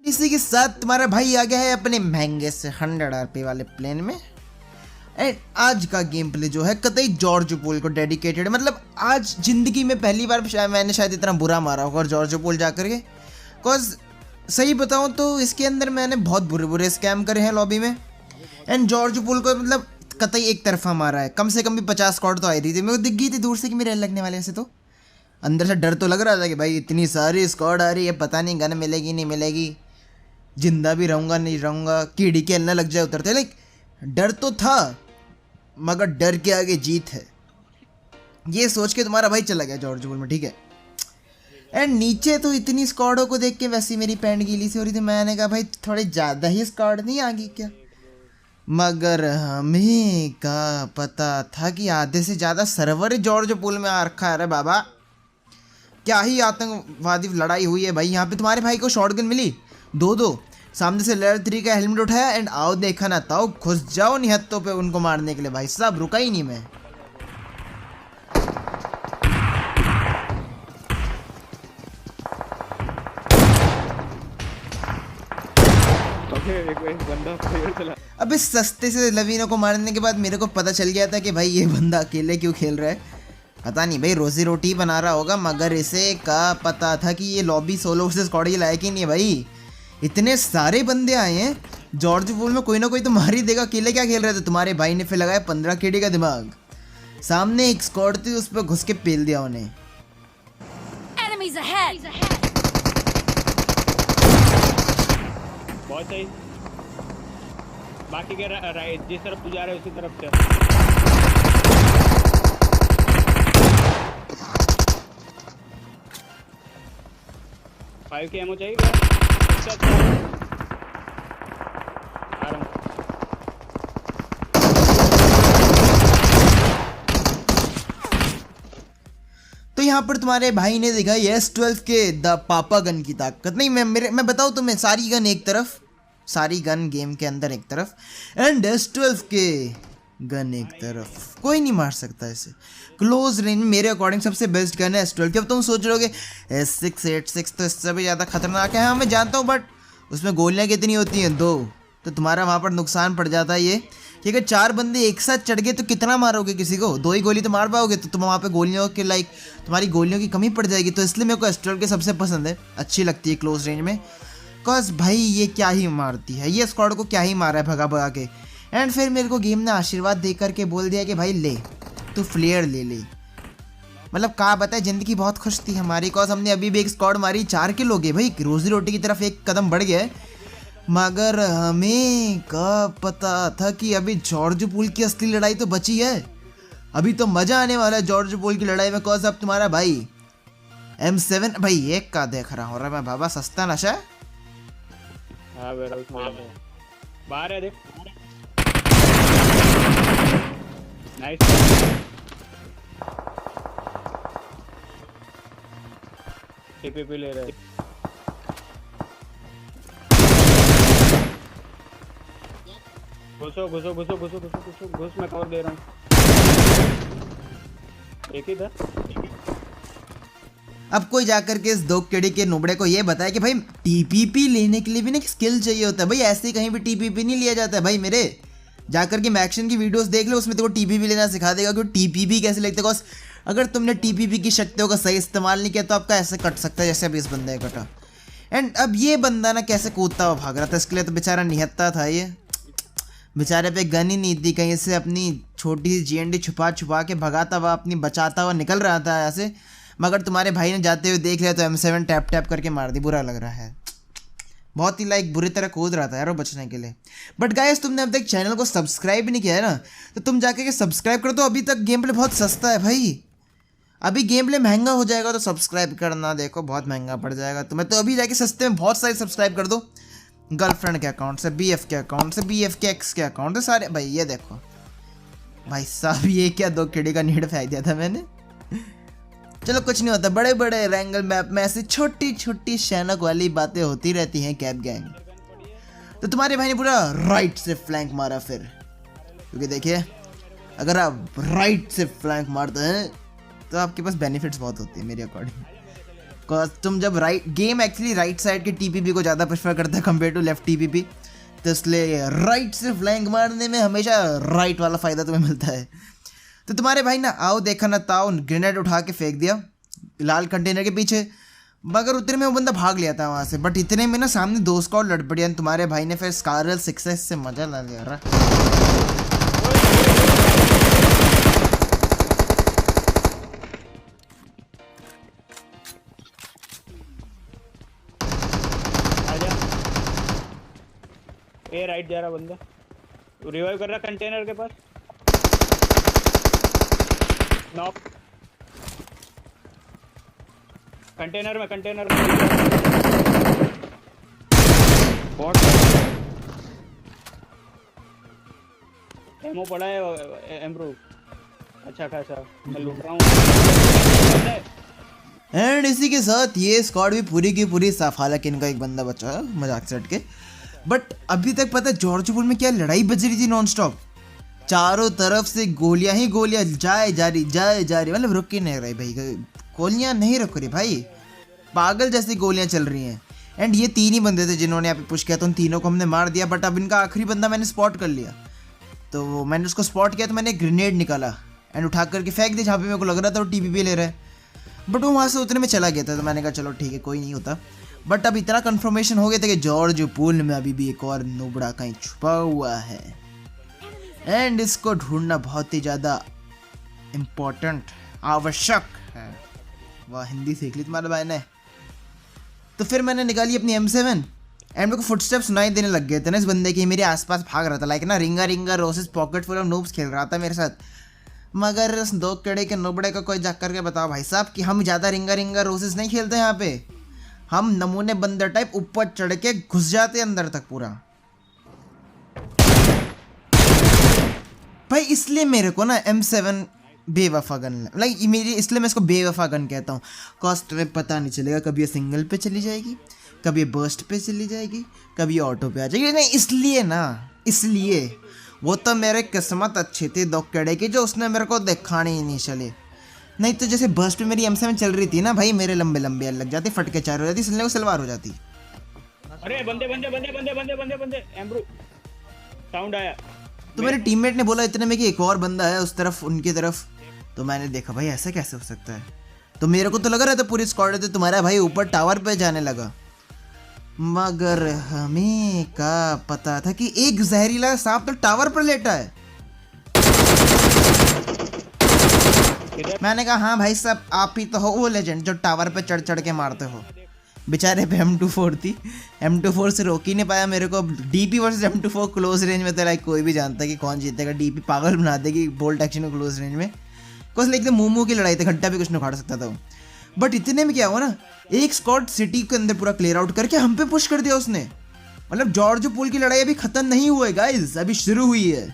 इसी के साथ तुम्हारा भाई आ गया है अपने महंगे से 100 RP वाले प्लेन में। एंड आज का गेम प्ले जो है कतई जॉर्ज पोल को डेडिकेटेड, मतलब आज जिंदगी में पहली बार मैंने शायद इतना बुरा मारा होगा जॉर्ज पोल जाकर के। बिकॉज सही बताऊं तो इसके अंदर मैंने बहुत बुरे बुरे स्कैम करे हैं लॉबी में। एंड जॉर्ज पोल को मतलब कतई एक तरफा मारा है, कम से कम भी 50 स्क्वाड तो आई थी। मेरे को दिख गई थी दूर से कि मेरे लगने वाले ऐसे, तो अंदर से डर तो लग रहा था कि भाई इतनी सारी स्क्वाड आ रही है, पता नहीं गन मिलेगी नहीं मिलेगी, जिंदा भी रहूँगा नहीं रहूँगा, कीड़ी के अन्ना लग जाए उतरते। लाइक डर तो था, मगर डर के आगे जीत है, ये सोच के तुम्हारा भाई चला गया जॉर्ज पोल में, ठीक है। एंड नीचे तो इतनी स्क्वाडों को देख के वैसे मेरी पैंट गीली सी हो रही थी। मैंने कहा भाई थोड़े ज़्यादा ही स्क्वाड नहीं आ गई क्या, मगर हमें का पता था कि आधे से ज़्यादा सर्वर जॉर्ज पोल में आ रखा है। अरे बाबा क्या ही आतंकवादी लड़ाई हुई है भाई। यहाँ पे तुम्हारे भाई को शॉटगन मिली, दो सामने से लेवल 3 का हेलमेट उठाया एंड आओ देखा ना ताओ घुस जाओ निहत्तों पे उनको मारने के लिए। भाई साहब रुका ही नहीं मैं। एक बंदा चला। अब इस सस्ते से लवीनों को मारने के बाद मेरे को पता चल गया था कि भाई ये बंदा अकेले क्यों खेल रहा है। पता नहीं भाई रोजी रोटी बना रहा होगा, मगर इसे का पता था कि ये लॉबी सोलो वर्सेस स्क्वाड के लायक ही नहीं है भाई। इतने सारे बंदे आए हैं जॉर्ज पोल में, कोई ना कोई तो मार ही देगा। अकेले क्या खेल रहे थे। तुम्हारे भाई ने फिर लगाया 15 केडी का दिमाग, सामने एक स्क्वाड थी उस पर घुस के पेल दिया उन्हें। बहुत सही, बाकी के राइट जिस तरफ तू जा रहा है उसी तरफ से। 5 की एमो चाहिए क्या? तो यहाँ पर तुम्हारे भाई ने देखा S12 के द पापा गन की ताकत। नहीं मैं बताऊँ तुम्हें, सारी गन एक तरफ, सारी गन गेम के अंदर एक तरफ, एंड S12 के गन एक तरफ, कोई नहीं मार सकता इसे। क्लोज रेंज मेरे अकॉर्डिंग सबसे बेस्ट गन है S12 की। अब तुम सोच रहे हो S686 तो इससे भी ज़्यादा खतरनाक है। हाँ मैं जानता हूँ, बट उसमें गोलियाँ कितनी होती हैं, 2, तो तुम्हारा वहाँ पर नुकसान पड़ जाता है ये कि अगर 4 बंदे एक साथ चढ़ गए तो कितना मारोगे किसी को, 2 ही गोली तो मार पाओगे, तो तुम वहाँ पे गोलियों के लाइक तुम्हारी गोलियों की कमी पड़ जाएगी। तो इसलिए मेरे को S12 के सबसे पसंद है, अच्छी लगती है क्लोज रेंज में। बिकॉज भाई ये क्या ही मारती है, ये स्क्वाड को क्या ही मारा है भगा भगा के। एंड फिर मेरे को गेम ने आशीर्वाद दे करके बोल दिया कि भाई ले तू फ्लेयर ले ले। मतलब कहा बताए ज़िंदगी बहुत खुश थी हमारी, बिकॉज हमने अभी भी एक स्क्वाड मारी, 4 किल हो गए भाई, रोजी रोटी की तरफ एक कदम बढ़ गया है। मगर हमें का पता था कि अभी जॉर्ज पोल की असली लड़ाई तो बची है, अभी तो मज़ा आने वाला है जॉर्ज पोल की लड़ाई में। बिकॉज अब तुम्हारा भाई M7 भाई एक का देख रहा हूँ मैं बाबा, सस्ता नशा है। हाँ बाहर है, देख नाइस। टीपीपी ले रहे, घुसो घुसो घुसो घुसो घुसो घुसो घुस, मैं कवर दे रहा हूँ। एक ही था। अब कोई जाकर के इस 2 केडी के नुबड़े को ये बताया कि भाई टीपीपी लेने के लिए भी ना स्किल चाहिए होता है भाई, ऐसे ही कहीं भी टीपीपी नहीं लिया जाता है भाई। मेरे जाकर के मैक्शन की वीडियोस देख लो, उसमें तेरे को टीपीपी लेना सिखा देगा कि टीपीपी कैसे लगता है। बिकॉज अगर तुमने टीपीपी की शक्तियों का सही इस्तेमाल नहीं किया तो आपका ऐसे कट सकता है जैसे अभी इस बंदे का कटा। एंड अब ये बंदा ना कैसे कूदता हुआ भाग रहा था, इसके लिए तो बेचारा निहत्ता था, ये बेचारे पे गन ही नहीं थी, कहीं से अपनी छोटी सी GND छुपा छुपा के भगाता हुआ अपनी बचाता हुआ निकल रहा था ऐसे। मगर तुम्हारे भाई ने जाते हुए देख लिया तो M7 टैप टैप करके मार दी। बुरा लग रहा है, बहुत ही लाइक बुरी तरह कूद रहा था यार वो बचने के लिए। बट गाइस तुमने अब तक चैनल को सब्सक्राइब नहीं किया है ना, तो तुम जाके के सब्सक्राइब कर दो। अभी तक गेम प्ले बहुत सस्ता है भाई, अभी गेम प्ले महंगा हो जाएगा तो सब्सक्राइब करना, देखो बहुत महंगा पड़ जाएगा तुम्हें। तो अभी जाके सस्ते में बहुत सारे सब्सक्राइब कर दो, गर्लफ्रेंड के अकाउंट से, BF के अकाउंट से, BF के एक्स के अकाउंट से, सारे भाई। ये देखो भाई साहब ये क्या 2 केडी का नीड फेंक दिया था मैंने। चलो कुछ नहीं होता, बड़े बड़े रैंगल मैप में ऐसी छोटी छोटी शैनक वाली बातें होती रहती हैं कैप गैंग। तो तुम्हारे भाई ने पूरा राइट से फ्लैंक मारा फिर, क्योंकि देखिए अगर आप राइट से फ्लैंक मारते हैं तो आपके पास बेनिफिट्स बहुत होती है मेरे अकॉर्डिंग। Cause तुम जब right game actually right side के टीपीपी को ज़्यादा प्रेफर करता है कंपेयर टू लेफ्ट टीपीपी, तो इसलिए राइट से फ्लैंक मारने में हमेशा राइट वाला फ़ायदा तुम्हें मिलता है। तो तुम्हारे भाई ना आओ देखा ना ताओ ग्रेनेड उठा के फेंक दिया लाल कंटेनर के पीछे, मगर उतने में वो बंदा भाग लिया था वहाँ से। बट इतने में ना सामने 2 स्क्वाड लड़ पड़ी, तुम्हारे भाई ने फिर स्कारल सक्सेस से मजा ला लिया रहा। ए राइट जा रहा बंदा, रिवाइव कर रहा कंटेनर के पास। नॉक कंटेनर में बॉट एमओ पड़ा है एम्ब्रो अच्छा खासा, मैं लूट रहा हूँ। एंड इसी के साथ ये स्क्वाड भी पूरी की पूरी साफ, हालांकि इनका एक बंदा बचा है मजाक से हट के। बट अभी तक पता है जॉर्जपुर में क्या लड़ाई बज रही थी नॉन स्टॉप, चारों तरफ से गोलियां ही गोलियां जाए जा रही, मतलब रुक ही नहीं रही भाई, गोलियां नहीं रुक रही भाई, पागल जैसी गोलियां चल रही हैं। एंड ये 3 ही बंदे थे जिन्होंने यहाँ पे पुश किया, तो उन तीनों को हमने मार दिया। बट अब इनका आखिरी बंदा मैंने स्पॉट कर लिया, तो मैंने उसको स्पॉट किया तो मैंने ग्रेनेड निकाला एंड उठा करके फेंक दिया जहाँ पे मेरे को लग रहा था वो टीपीपी ले रहा है। बट वो वहाँ से उतने में चला गया था, तो मैंने कहा चलो ठीक है कोई नहीं होता। बट अब इतना कंफर्मेशन हो गया था कि जॉर्ज पूल में अभी भी एक और नुबड़ा कहीं छुपा हुआ है एंड इसको ढूंढना बहुत ही ज़्यादा इम्पोर्टेंट आवश्यक है। वाह हिंदी सीख ली तुम्हारे भाई ने। तो फिर मैंने निकाली अपनी M7 एंड मेरे को फुटस्टेप सुनाई देने लग गए थे ना इस बंदे के, मेरे आसपास भाग रहा था लाइक ना रिंगा रोसेस पॉकेट फुल ऑफ नूब्स खेल रहा था मेरे साथ। मगर इस 2 केड़े के नुबड़े का कोई जाकर के बताओ भाई साहब कि हम ज़्यादा रिंगा रोसेस नहीं खेलते यहाँ पे, हम नमूने बंदर टाइप ऊपर चढ़ के घुस जाते अंदर तक पूरा भाई। इसलिए मेरे को ना M7 बेवफा गन लाइक मेरी, इसलिए मैं इसको बेवफा गन कहता हूँ। कॉस्ट में पता नहीं चलेगा कभी ये सिंगल पे चली जाएगी, कभी ये बर्स्ट पे चली जाएगी, कभी ऑटो पे आ जाएगी। नहीं इसलिए ना, इसलिए वो तो मेरे किस्मत अच्छी थी 2 केड़े की जो उसने मेरे को दिखाने ही नहीं चले। नहीं तो जैसे बर्स्ट पे मेरी M7 चल रही थी ना भाई, मेरे लंबे लंबे लग जाते, फटके 4 हो जाती, इसलिए वो सलवार हो जाती। अरे बंदे एम्ब्रो साउंड आया, तो मेरे टीममेट ने बोला इतने में कि एक और बंदा है उस तरफ उनकी तरफ, तो मैंने देखा भाई ऐसा कैसे हो सकता है। तो मेरे को तो लगा रहा था पूरी स्क्वाड है, तो तुम्हारा भाई ऊपर टावर पे जाने लगा, मगर हमें का पता था कि एक जहरीला सांप तो टावर पर लेटा है। मैंने कहा हाँ भाई साहब आप ही तो हो वो लेजेंड जो टावर पे चढ़ चढ़ के मारते हो। बेचारे पे M24 थी, M24 से रोक ही नहीं पाया मेरे को। DP versus M24 close range में तो लाइक कोई भी जानता है कि कौन जीतेगा, DP पागल बना देगी बोल्ट एक्शन को क्लोज रेंज में। कुछ लाइक मुंह की लड़ाई थी, घंटा भी कुछ नहीं उखाड़ सकता था वो। बट इतने में क्या हुआ ना, एक स्क्वाड सिटी के अंदर पूरा क्लियर आउट करके हम पे पुश कर दिया उसने। मतलब जॉर्ज पुल की लड़ाई अभी खत्म नहीं हुई है गाइस, अभी शुरू हुई है।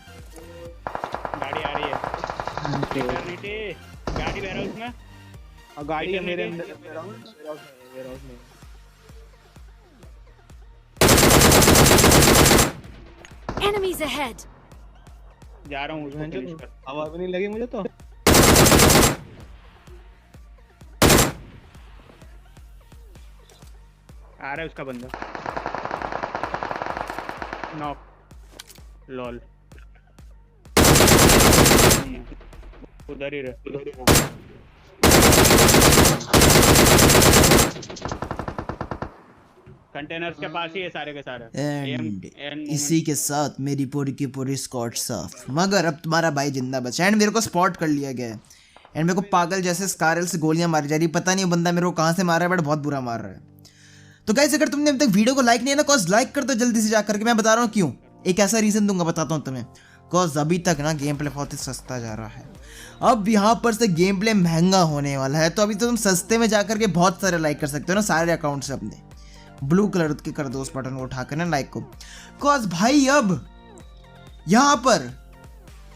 गाड़ी आ रही है, गाड़ी वेयरहाउस में, और गाड़ी है मेरे अंदर वेयरहाउस में। Enemies ahead. जा रहा हूँ उसको फिनिश कर। हवा भी नहीं लगी मुझे तो। आ रहा है उसका बंदा, नॉक लॉल, उधर ही रहे। कंटेनर्स के पास ही है सारे के सारे। एंड इसी के साथ मेरी पूरी की पूरी स्क्वाड साफ, मगर अब तुम्हारा भाई जिंदा बचा एंड मेरे को स्पॉट कर लिया गया है। एंड मेरे को पागल जैसे स्कारल से गोलियां मारी जा रही, पता नहीं वो बंदा मेरे को कहाँ से मार रहा है, बट बहुत बुरा मार रहा है। तो गाइस अगर तुमने अभी तक वीडियो को लाइक नहीं है ना, कॉज लाइक कर दो जल्दी से जाकर के। मैं बता रहा हूँ क्यों, एक ऐसा रीजन दूंगा, बताता हूँ तुम्हें। कॉज अभी तक ना गेम प्ले बहुत ही सस्ता जा रहा है, अब यहाँ पर से गेम प्ले महंगा होने वाला है। तो अभी तो तुम सस्ते में जाकर के बहुत सारे लाइक कर सकते हो ना, सारे अकाउंट से अपने ब्लू कलर के कर दो उस बटन को उठाकर ना लाइक को। कॉज भाई अब यहाँ पर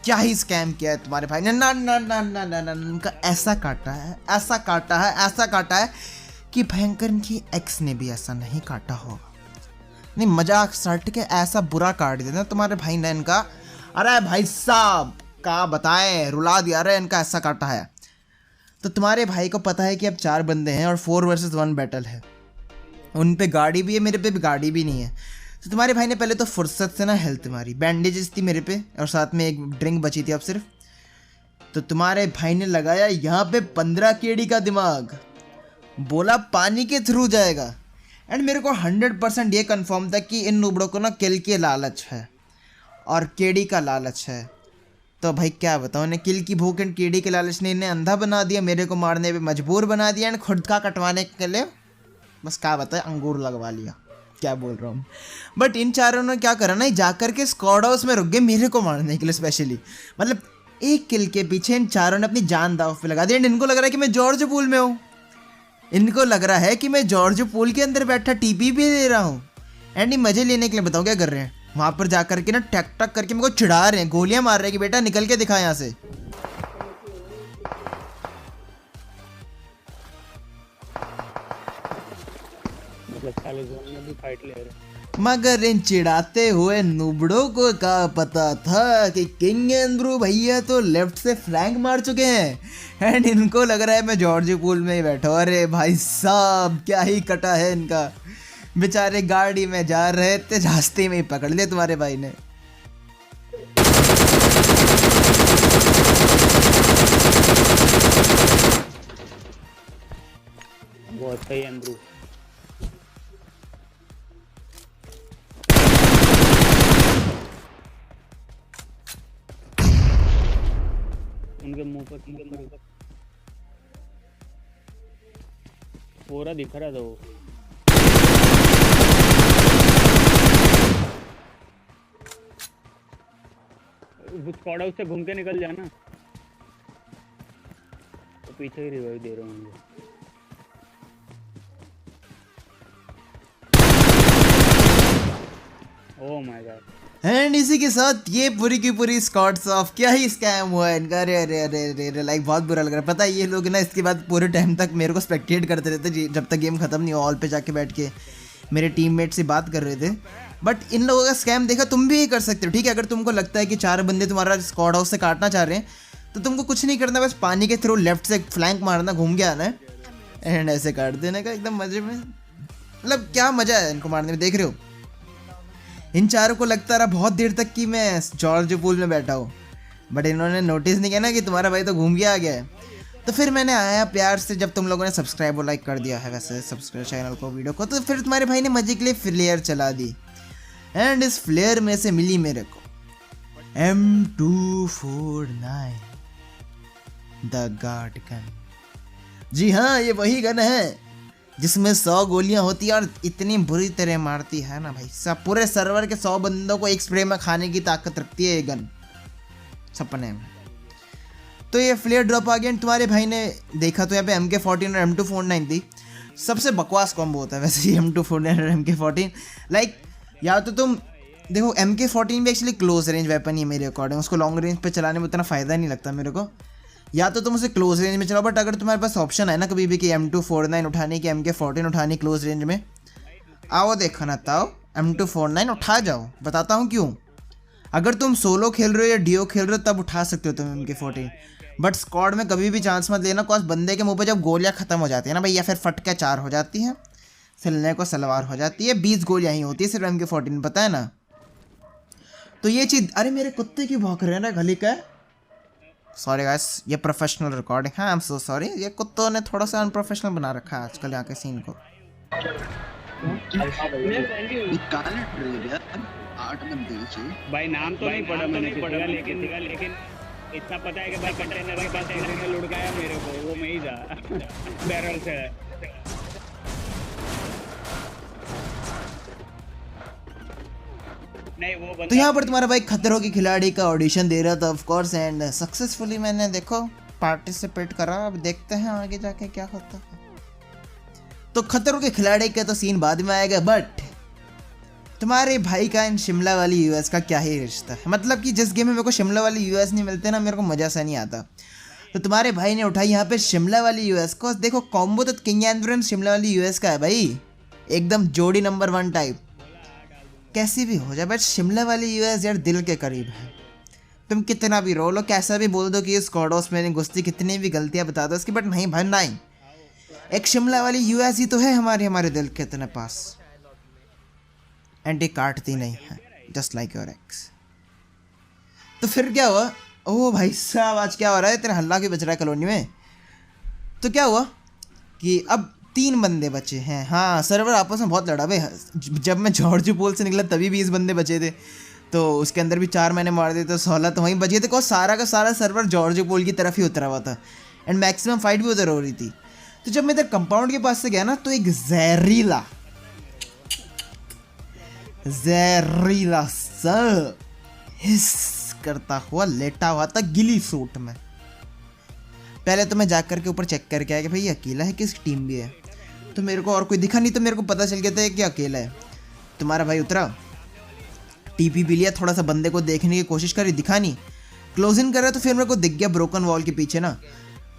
क्या ही स्कैम किया है तुम्हारे भाई ने, ना ना ना ना ना ना उनका ऐसा काटा है, ऐसा काटा है, ऐसा काटा है कि भयंकर इनकी एक्स ने भी ऐसा नहीं काटा होगा। नहीं मजाक सट के ऐसा बुरा काट दिया ना तुम्हारे भाई ने इनका। अरे भाई साहब का बताए, रुला दिया रे इनका, ऐसा काटा है। तो तुम्हारे भाई को पता है कि अब 4 बंदे हैं और 4 वर्सेस 1 बैटल है, उन पे गाड़ी भी है, मेरे पे भी गाड़ी भी नहीं है। तो तुम्हारे भाई ने पहले तो फुर्सत से ना हेल्थ मारी, बैंडेजेस थी मेरे पे और साथ में एक ड्रिंक बची थी अब सिर्फ। तो तुम्हारे भाई ने लगाया यहाँ पे 15 केडी का दिमाग, बोला पानी के थ्रू जाएगा। एंड मेरे को 100% ये कंफर्म था कि इन नूबड़ों को ना किल की लालच है और केडी का लालच है। तो भाई क्या बताऊँ, इन्हें किल की भूख एंड केडी के लालच ने इन्हें अंधा बना दिया, मेरे को मारने पे मजबूर बना दिया एंड खुद का कटवाने के लिए बस क्या बताए अंगूर लगवा लिया। क्या बोल रहा हूँ। बट इन चारों ने क्या करा ना, जाकर के स्क्वाड हाउस में रुक गए मेरे को मारने के लिए स्पेशली। मतलब एक किल के पीछे इन चारों ने अपनी जान दाव पे लगा दी। एंड इनको लग रहा है कि मैं जॉर्ज पूल में हूँ, इनको लग रहा है कि मैं जॉर्ज पूल के अंदर बैठा टीपी भी ले रहा हूँ। एंड ये मजे लेने के लिए बताऊँ क्या कर रहे हैं, वहाँ पर जाकर के ना टक टक करके मेरे को चिढ़ा रहे हैं, गोलियाँ मार रहे हैं कि बेटा निकल के दिखा यहाँ से। साले जोन में भी फाइट ले रहे। मगर इन चिढ़ाते हुए नुबड़ों को क्या पता था कि किंग एंड्रू भैया तो लेफ्ट से फ्लैंक मार चुके हैं एंड इनको लग रहा है मैं जॉर्ज पूल में ही बैठा हूँ। अरे भाई साहब क्या ही कटा है इनका, बेचारे गाड़ी में जा रहे थे, रास्ते में ही पकड़ लिया तुम्हारे भाई ने। बहुत सही एंड्रू। उनके मुंह पर पूरा दिख रहा था वो। स्क्वाड हाउस से घूम के निकल जाना, तो पीछे ही रिवाइव दे रहे होंगे। Oh my God. एंड इसी के साथ ये पूरी की पूरी स्क्वाड्स ऑफ क्या ही स्कैम हुआ है इनका। अरे अरे अरे अरे अरे लाइक बहुत बुरा लग रहा है। पता है ये लोग ना इसके बाद पूरे टाइम तक मेरे को स्पेक्टेट करते रहते जब तक गेम खत्म नहीं हो, ऑल पे जाके बैठ के मेरे टीममेट से बात कर रहे थे। बट इन लोगों का स्कैम देखा, तुम भी ये कर सकते हो ठीक है। अगर तुमको लगता है कि 4 बंदे तुम्हारा स्क्वाड हाउस से काटना चाह रहे हैं तो तुमको कुछ नहीं करना, बस पानी के थ्रू लेफ्ट से फ्लैंक मारना, घूम के आना है एंड ऐसे काट देने का एकदम मजे में। मतलब क्या मजा है इनको मारने में, देख रहे हो। इन चारों को लगता रहा बहुत देर तक कि मैं जॉर्ज पूल में बैठा हूँ, बट इन्होंने नोटिस नहीं किया ना कि तुम्हारा भाई तो घूम के आ गया है। तो फिर मैंने आया प्यार से, जब तुम लोगों ने सब्सक्राइब और लाइक कर दिया है वैसे सब्सक्राइब चैनल को, वीडियो को, तो फिर तुम्हारे भाई ने मजे के लिए फ्लेयर चला दी। एंड इस फ्लेयर में से मिली मेरे को M249 द गार्ड गन। जी हाँ, ये वही गन है जिसमें 100 गोलियां होती है और इतनी बुरी तरह मारती है ना भाई साहब, पूरे सर्वर के 100 बंदों को एक स्प्रे में खाने की ताकत रखती है ये गन सपने में। तो ये फ्लेयर ड्रॉप आ गया। तुम्हारे भाई ने देखा तो यहाँ पे MK14 और M249 थी। सबसे बकवास कॉम्बो होता है वैसे ये M249 और MK14। लाइक या तो तुम देखो MK14 भी एक्चुअली क्लोज रेंज वेपन ही है मेरे अकॉर्डिंग, उसको लॉन्ग रेंज पे चलाने में उतना फ़ायदा नहीं लगता मेरे को। या तो तुम उसे क्लोज रेंज में चलाओ, बट अगर तुम्हारे पास ऑप्शन है ना कभी भी कि M249 उठाने की MK14 उठानी क्लोज रेंज में, आओ देखो ना ताओ M249 उठा जाओ। बताता हूँ क्यों। अगर तुम सोलो खेल रहे हो या डियो खेल रहे हो तब उठा सकते हो तुम MK14, बट स्क्वाड में कभी भी चांस मत लेना। कॉज बंदे के मुंह पे जब गोलियां खत्म हो जाती है ना भाई, या फिर फट के 4 हो जाती हैं, सिलने को सलवार हो जाती है, 20 गोलियां ही होती है सिर्फ MK14, पता है ना। तो ये चीज़, अरे मेरे कुत्ते की भौंक रहे हैं ना गली का, सॉरी गाइस, ये प्रोफेशनल रिकॉर्डिंग है, आई एम सो सॉरी। ये कुत्तों ने थोड़ा सा अनप्रोफेशनल बना रखा है आजकल यहाँ के सीन को। भाई नाम तो नहीं पढ़ा मैंने पढ़ा, लेकिन इतना पता है कि भाई कंटेनर के पास ने लुढ़काया मेरे को, वो मैं ही था बैरल से। नहीं वो तो यहाँ पर तुम्हारा भाई खतरों के खिलाड़ी का ऑडिशन दे रहा था ऑफ कोर्स, एंड सक्सेसफुली मैंने देखो पार्टिसिपेट करा। अब देखते हैं आगे जाके क्या होता है। तो खतरों के खिलाड़ी का तो सीन बाद में आएगा, बट तुम्हारे भाई का इन शिमला वाली यूएस का क्या ही रिश्ता है। मतलब कि जिस गेम में मेरे को शिमला वाली यूएस नहीं मिलते ना, मेरे को मज़ा सा नहीं आता। तो तुम्हारे भाई ने उठाई यहाँ पे शिमला वाली यूएस को। देखो कॉम्बो तो किंग एंड्रू शिमला वाली यूएस का है भाई, एकदम जोड़ी नंबर 1 टाइप। कैसी भी हो जाए बट शिमला वाली यूएस यार दिल के करीब है। तुम कितना भी रो लो, कैसा भी बोल दो कि इस कॉडोस में घुसती, कितनी भी गलतियां बता दो उसकी, बट नहीं भाई नहीं, एक शिमला वाली यूएस ही तो है हमारे दिल के इतने पास, एंड ये काटती नहीं है, जस्ट लाइक योर एक्स। तो फिर क्या हुआ? ओ भाई साहब आज क्या हो रहा है, तेरा हल्ला क्यों बच रहा है कॉलोनी में? तो क्या हुआ कि अब 3 बंदे बचे हैं। हाँ, सर्वर आपस में बहुत लड़ा भाई। जब मैं जॉर्ज पोल से निकला तभी 20 बंदे बचे थे, तो उसके अंदर भी 4 मैंने मार दिए, तो 16 तो वहीं बचे थे। सारा का सारा सर्वर जॉर्ज पोल की तरफ ही उतरा हुआ था, एंड मैक्सिमम फाइट भी उधर हो रही थी। तो जब मैं इधर कंपाउंड के पास से गया ना, तो एक जहरीला सा हिस करता हुआ लेटा हुआ था गिली सूट में। पहले तो मैं जाकर के ऊपर चेक करके आया कि भाई ये अकेला है, किस टीम भी है, तो मेरे को और कोई दिखा नहीं, तो मेरे को पता चल गया था कि अकेला है। तुम्हारा भाई उतरा, टीपीपी लिया, थोड़ा सा बंदे को देखने की कोशिश करी, दिखा नहीं, क्लोज इन कर रहा, तो फिर मेरे को दिख गया ब्रोकन वॉल के पीछे ना,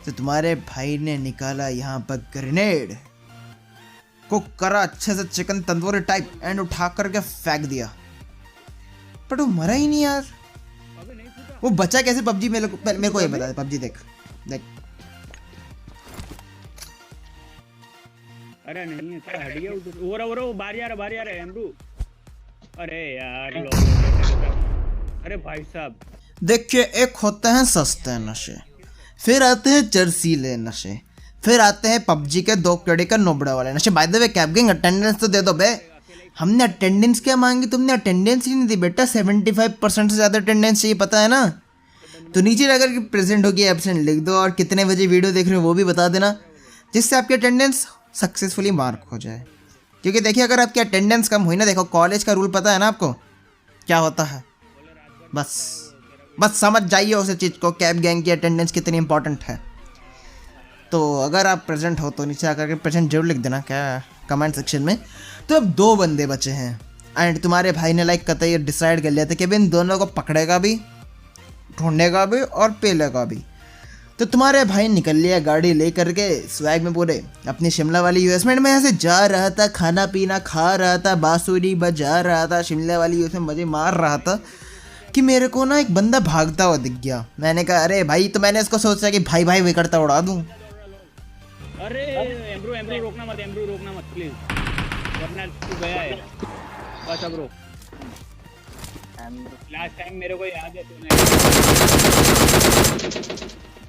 तो तुम्हारे भाई ने निकाला यहाँ पर ग्रेनेड, कुक करा अच्छे से चिकन तंदूरी टाइप, एंड उठा करके फेंक दिया, बट वो मरा ही नहीं यार। वो बचा कैसे? पबजी मेरे को ये बता दे, पबजी देख। अरे नहीं है सर, हट गया उधर। वो बाहर जा रहा है एमरू। अरे यार अरे भाई साहब देखिए, एक होते हैं सस्ते नशे, फिर आते हैं चरसीले नशे, फिर आते हैं पबजी के 2 कड़ी का नोबड़ा वाले नशे। By the way cap gang, attendance तो दे दो बे। हमने अटेंडेंस क्या मांगी, तुमने अटेंडेंस ही नहीं दी बेटा। 75% से ज़्यादा अटेंडेंस चाहिए, पता है ना। तो नीचे अगर प्रेजेंट होगी एब्सेंट लिख दो, और कितने बजे वीडियो देख रहे हो वो भी बता देना, जिससे आपकी अटेंडेंस सक्सेसफुली मार्क हो जाए। क्योंकि देखिए, अगर आपकी अटेंडेंस कम हुई ना, देखो कॉलेज का रूल पता है ना आपको क्या होता है, बस समझ जाइए उस चीज़ को, कैप गैंग की अटेंडेंस कितनी इंपॉर्टेंट है। तो अगर आप प्रेजेंट हो तो नीचे आकर के प्रेजेंट जरूर लिख देना क्या कमेंट सेक्शन में। तो अब 2 बंदे बचे हैं, एंड तुम्हारे भाई ने कतई डिसाइड कर लिया था कि अब इन दोनों को पकड़ेगा भी, ढूंढेगा भी और पेलेगा भी। तो तुम्हारे भाई निकल लिया गाड़ी ले करके स्वैग में पूरे अपनी शिमला वाली यूएस में। मैं यहाँ से जा रहा था, खाना पीना खा रहा था, बांसुरी बजा रहा था, शिमला वाली यूएस में मजे मार रहा था, कि मेरे को ना एक बंदा भागता हुआ दिख गया। मैंने कहा अरे भाई, तो मैंने इसको सोचा कि भाई भाई विकटता उड़ा दूँ। अरे एमरू रोकना मत प्लीज, अपना तू गया है बस, अब रोक। लास्ट टाइम मेरे को याद है तूने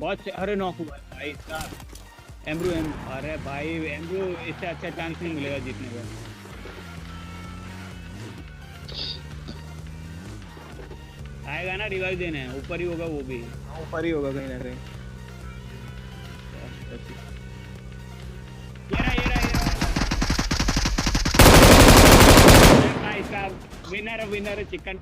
बहुत से, अरे नॉक हुआ भाई साहब। एमरू अरे भाई एमरू, इससे अच्छा चांस नहीं मिलेगा जीतने का। आएगा ना रिवाइव देने, ऊपर ही होगा वो भी, ऊपर ही होगा कहीं ना कहीं। Winner chicken.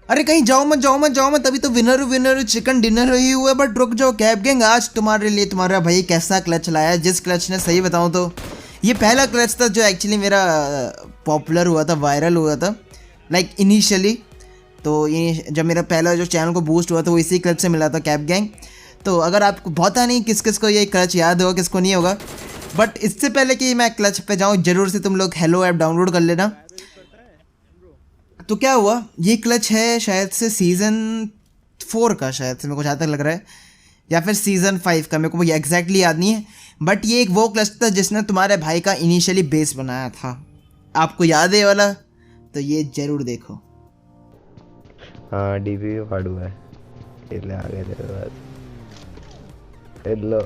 अरे कहीं जाओ मत, तभी तो विनर चिकन डिनर ही हुआ। बट रुक जाओ कैप गैंग, आज तुम्हारे लिए तुम्हारा भाई कैसा क्लच लाया, जिस क्लच ने, सही बताऊं तो ये पहला क्लच था जो एक्चुअली मेरा पॉपुलर हुआ था, वायरल हुआ था इनिशियली। तो ये जब मेरा पहला जो चैनल को बूस्ट हुआ था वो इसी क्लच से मिला था कैप गैंग। तो अगर आपको पता नहीं किस किस को ये क्लच याद होगा, किसको नहीं होगा, बट इससे पहले कि मैं क्लच पे जाऊँ, जरूर से तुम लोग हेलो ऐप डाउनलोड कर लेना। तो क्या हुआ, ये क्लच है शायद से सीज़न 4 का, शायद से मेरे को जहाँ तक लग रहा है, या फिर सीज़न 5 का, मेरे को एग्जैक्टली याद नहीं है। बट ये एक वो क्लच था जिसने तुम्हारे भाई का इनिशियली बेस बनाया था। आपको याद है ये वाला? तो ये जरूर देखो। हाँ डीपी में फाड़ू है, इसलिए आ गए तेरे पास। हेलो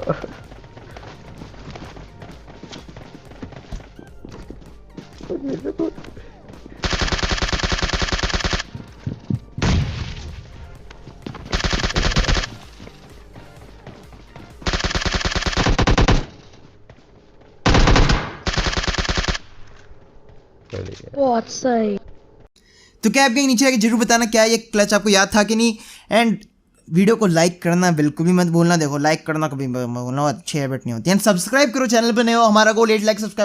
बहुत सही। तो कैप गैंग नीचे आके जरूर बताना क्या ये क्लच आपको याद था कि नहीं, एंड वीडियो को लाइक करना बिल्कुल भी मत भूलना। देखो लाइक करना कभी भूलना अच्छी हैबिट नहीं होती। एंड सब्सक्राइब करो, चैनल पे नए हो, हमारा गोल 8 लाख सब्सक्राइबर।